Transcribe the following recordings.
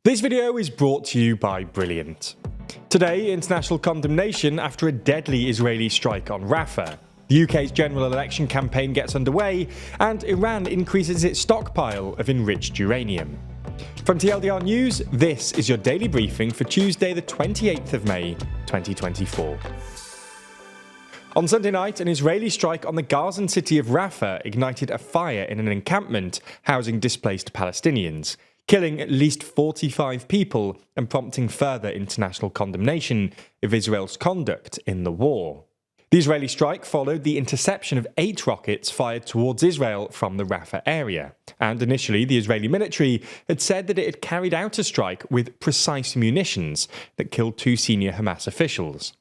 This video is brought to you by Brilliant. Today, international condemnation after a deadly Israeli strike on Rafah. The UK's general election campaign gets underway, and Iran increases its stockpile of enriched uranium. From TLDR News, this is your daily briefing for Tuesday the 28th of May, 2024. On Sunday night, an Israeli strike on the Gazan city of Rafah ignited a fire in an encampment housing displaced Palestinians, killing at least 45 people and prompting further international condemnation of Israel's conduct in the war. The Israeli strike followed the interception of 8 rockets fired towards Israel from the Rafah area, and initially the Israeli military had said that it had carried out a strike with precise munitions that killed 2 senior Hamas officials.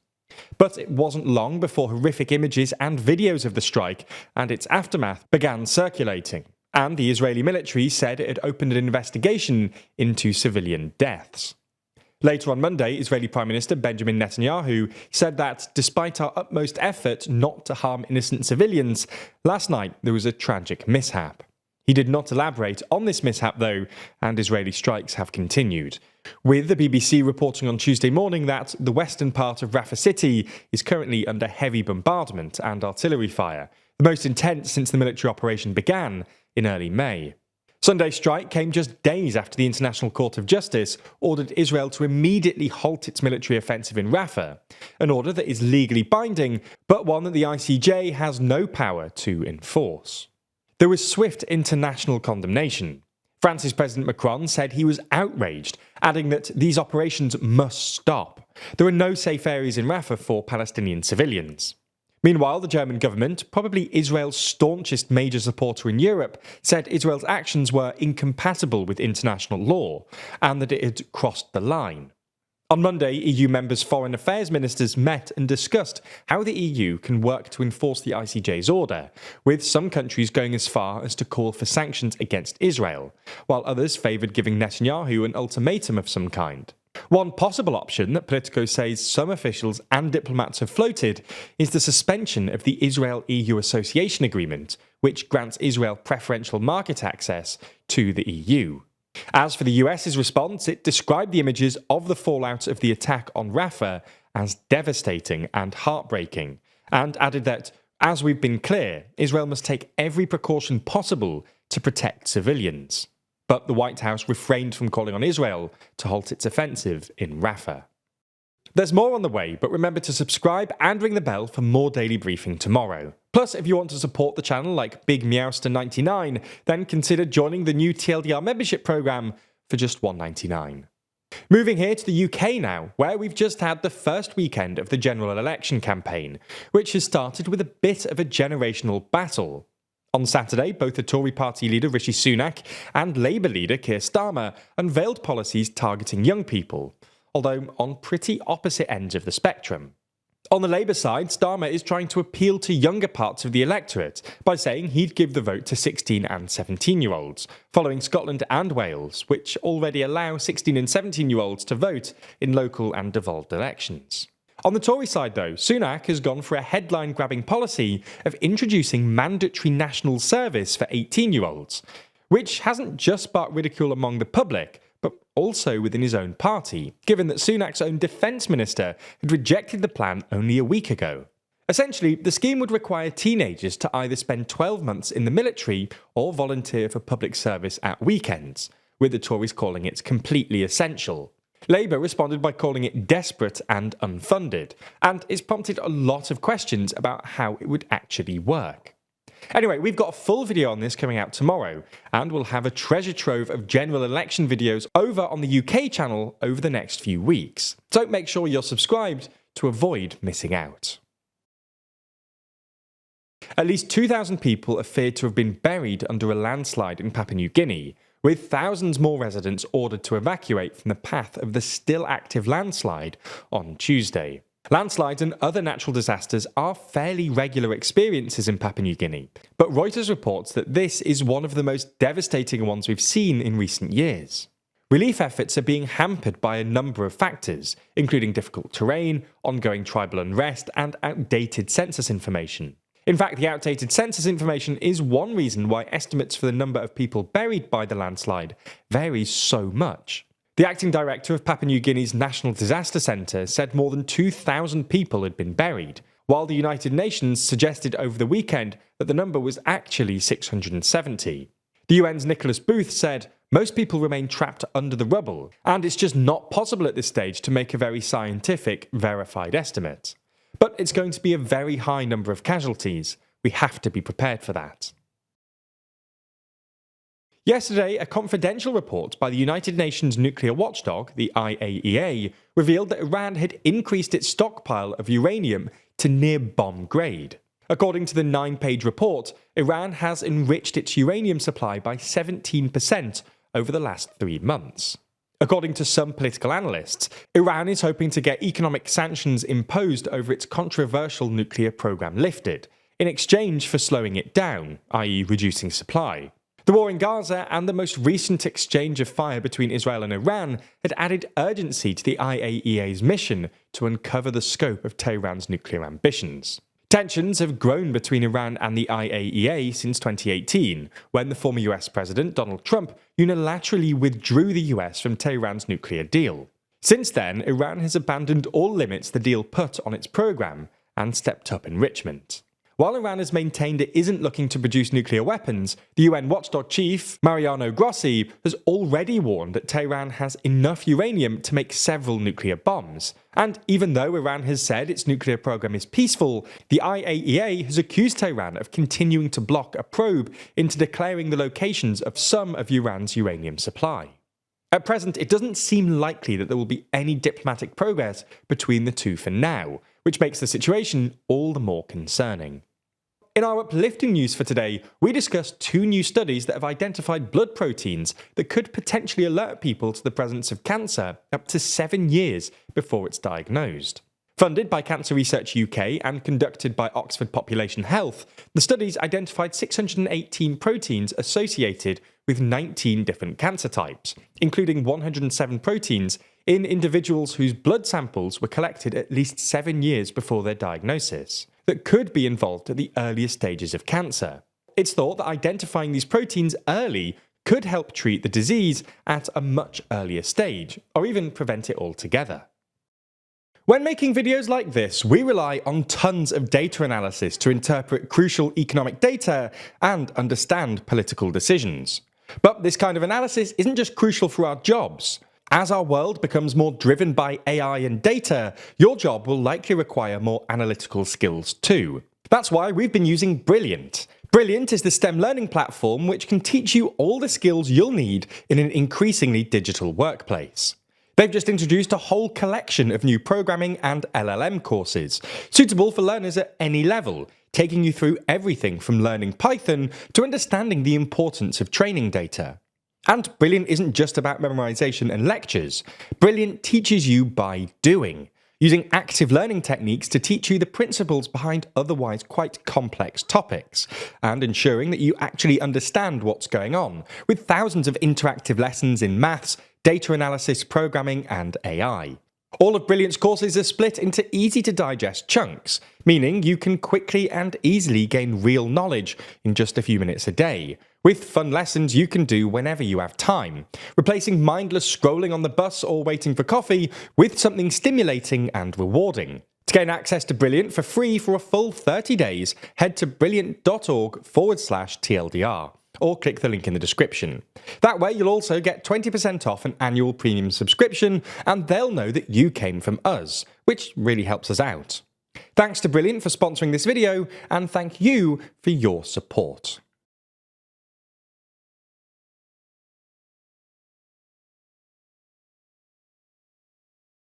But it wasn't long before horrific images and videos of the strike and its aftermath began circulating, and the Israeli military said it had opened an investigation into civilian deaths. Later on Monday, Israeli Prime Minister Benjamin Netanyahu said that, despite our utmost effort not to harm innocent civilians, last night there was a tragic mishap. He did not elaborate on this mishap, though, and Israeli strikes have continued, with the BBC reporting on Tuesday morning that the western part of Rafah city is currently under heavy bombardment and artillery fire, the most intense since the military operation began in early May. Sunday's strike came just days after the International Court of Justice ordered Israel to immediately halt its military offensive in Rafah, an order that is legally binding, but one that the ICJ has no power to enforce. There was swift international condemnation. France's President Macron said he was outraged, adding that these operations must stop. There are no safe areas in Rafah for Palestinian civilians. Meanwhile, the German government, probably Israel's staunchest major supporter in Europe, said Israel's actions were incompatible with international law and that it had crossed the line. On Monday, EU members' foreign affairs ministers met and discussed how the EU can work to enforce the ICJ's order, with some countries going as far as to call for sanctions against Israel, while others favoured giving Netanyahu an ultimatum of some kind. One possible option that Politico says some officials and diplomats have floated is the suspension of the Israel-EU Association Agreement, which grants Israel preferential market access to the EU. As for the US's response, it described the images of the fallout of the attack on Rafah as devastating and heartbreaking, and added that, as we've been clear, Israel must take every precaution possible to protect civilians. But the White House refrained from calling on Israel to halt its offensive in Rafah. There's more on the way, but remember to subscribe and ring the bell for more daily briefing tomorrow. Plus, if you want to support the channel like Big Meowster99, then consider joining the new TLDR membership program for just $1.99. Moving here to the UK now, where we've just had the first weekend of the general election campaign, which has started with a bit of a generational battle. On Saturday, both the Tory party leader Rishi Sunak and Labour leader Keir Starmer unveiled policies targeting young people, although on pretty opposite ends of the spectrum. On the Labour side, Starmer is trying to appeal to younger parts of the electorate by saying he'd give the vote to 16 and 17-year-olds, following Scotland and Wales, which already allow 16 and 17-year-olds to vote in local and devolved elections. On the Tory side, though, Sunak has gone for a headline-grabbing policy of introducing mandatory national service for 18-year-olds, which hasn't just sparked ridicule among the public, but also within his own party, given that Sunak's own defence minister had rejected the plan only a week ago. Essentially, the scheme would require teenagers to either spend 12 months in the military or volunteer for public service at weekends, with the Tories calling it completely essential. Labour responded by calling it desperate and unfunded, and it's prompted a lot of questions about how it would actually work. Anyway, we've got a full video on this coming out tomorrow, and we'll have a treasure trove of general election videos over on the UK channel over the next few weeks. So make sure you're subscribed to avoid missing out. At least 2,000 people are feared to have been buried under a landslide in Papua New Guinea, with thousands more residents ordered to evacuate from the path of the still active landslide on Tuesday. Landslides and other natural disasters are fairly regular experiences in Papua New Guinea, but Reuters reports that this is one of the most devastating ones we've seen in recent years. Relief efforts are being hampered by a number of factors, including difficult terrain, ongoing tribal unrest, and outdated census information. In fact, the outdated census information is one reason why estimates for the number of people buried by the landslide varies so much. The acting director of Papua New Guinea's National Disaster Centre said more than 2,000 people had been buried, while the United Nations suggested over the weekend that the number was actually 670. The UN's Nicholas Booth said, "Most people remain trapped under the rubble, and it's just not possible at this stage to make a very scientific, verified estimate. But it's going to be a very high number of casualties. We have to be prepared for that." Yesterday, a confidential report by the United Nations nuclear watchdog, the IAEA, revealed that Iran had increased its stockpile of uranium to near bomb grade. According to the 9-page report, Iran has enriched its uranium supply by 17% over the last 3 months. According to some political analysts, Iran is hoping to get economic sanctions imposed over its controversial nuclear program lifted, in exchange for slowing it down, i.e. reducing supply. The war in Gaza and the most recent exchange of fire between Israel and Iran had added urgency to the IAEA's mission to uncover the scope of Tehran's nuclear ambitions. Tensions have grown between Iran and the IAEA since 2018, when the former US President Donald Trump unilaterally withdrew the US from Tehran's nuclear deal. Since then, Iran has abandoned all limits the deal put on its program and stepped up enrichment. While Iran has maintained it isn't looking to produce nuclear weapons, the UN watchdog chief, Mariano Grossi, has already warned that Tehran has enough uranium to make several nuclear bombs. And even though Iran has said its nuclear program is peaceful, the IAEA has accused Tehran of continuing to block a probe into declaring the locations of some of Iran's uranium supply. At present, it doesn't seem likely that there will be any diplomatic progress between the two for now, which makes the situation all the more concerning. In our uplifting news for today, we discuss 2 new studies that have identified blood proteins that could potentially alert people to the presence of cancer up to 7 years before it's diagnosed. Funded by Cancer Research UK and conducted by Oxford Population Health, the studies identified 618 proteins associated with 19 different cancer types, including 107 proteins in individuals whose blood samples were collected at least 7 years before their diagnosis, that could be involved at the earliest stages of cancer. It's thought that identifying these proteins early could help treat the disease at a much earlier stage, or even prevent it altogether. When making videos like this, we rely on tons of data analysis to interpret crucial economic data and understand political decisions. But this kind of analysis isn't just crucial for our jobs. As our world becomes more driven by AI and data, your job will likely require more analytical skills too. That's why we've been using Brilliant. Brilliant is the STEM learning platform which can teach you all the skills you'll need in an increasingly digital workplace. They've just introduced a whole collection of new programming and LLM courses, suitable for learners at any level, taking you through everything from learning Python to understanding the importance of training data. And Brilliant isn't just about memorization and lectures. Brilliant teaches you by doing, using active learning techniques to teach you the principles behind otherwise quite complex topics, and ensuring that you actually understand what's going on, with thousands of interactive lessons in maths, data analysis, programming, and AI. All of Brilliant's courses are split into easy-to-digest chunks, meaning you can quickly and easily gain real knowledge in just a few minutes a day, with fun lessons you can do whenever you have time, replacing mindless scrolling on the bus or waiting for coffee with something stimulating and rewarding. To gain access to Brilliant for free for a full 30 days, head to brilliant.org/TLDR. or click the link in the description. That way you'll also get 20% off an annual premium subscription, and they'll know that you came from us, which really helps us out. Thanks to Brilliant for sponsoring this video, and thank you for your support.